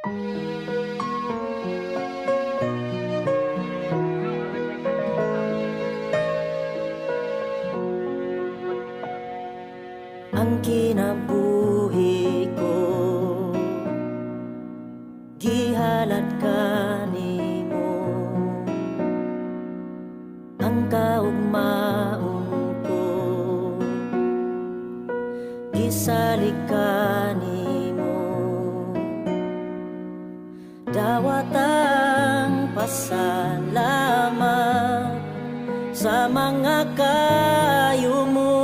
Ang kinabuhi ko gihalad kanimo, ang kaugmaon ko gisalik kanimo, dawat ang pasalamat sa mga kayo mo.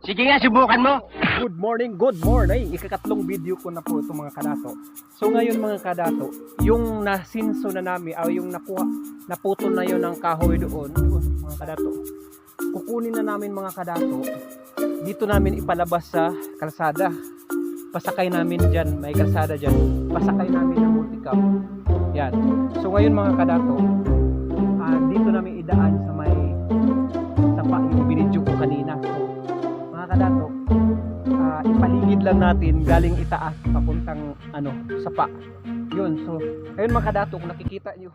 Sige nga, subukan mo. Good morning. Ikakatlong video ko na po ito mga kadato. So ngayon mga kadato, yung nasinso na namin, yung naputol na yun ng kahoy doon mga kadato. Kukunin na namin mga kadato. Dito namin ipalabas sa kalsada. Pasakay namin dyan, may kalsada dyan. Pasakay namin ng multicam. Yan. So ngayon mga kadato, dito namin idaan sa may sapa yung binidyo ko kanina. Mga kadato, ipaligid lang natin galing itaas papuntang sapa. Yun, so ayun mga kadato, kung nakikita nyo,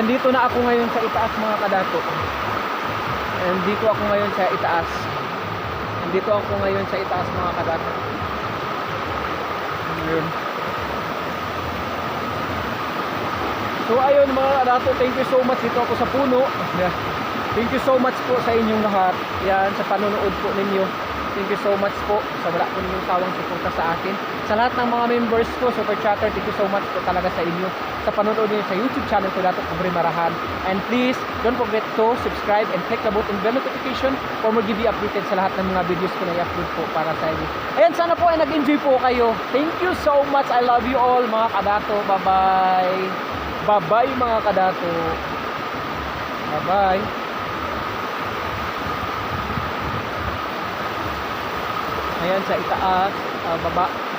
nandito na ako ngayon sa itaas mga kadato. Nandito ako ngayon sa itaas. Nandito ako ngayon sa itaas mga kadato. Ayun. So ayun mga kadato, thank you so much. Dito ako sa puno. Thank you so much po sa inyong lahat. Yan, sa panonood po ninyo. Thank you so much po sa wala po ninyong sawang suporta sa akin. Sa lahat ng mga members ko, Super Chatter, thank you so much po talaga sa inyo. Sa panonood ninyo sa YouTube channel ko, Dato Pobre Marahan. And please, don't forget to subscribe and click the button bell notification for more give you updated sa lahat ng mga videos ko na i-upload po para sa inyo. Ayan, sana po ay nag-enjoy po kayo. Thank you so much. I love you all mga kadato. Bye-bye. Bye-bye mga kadato. Bye-bye. Ayan sa itaas, baba.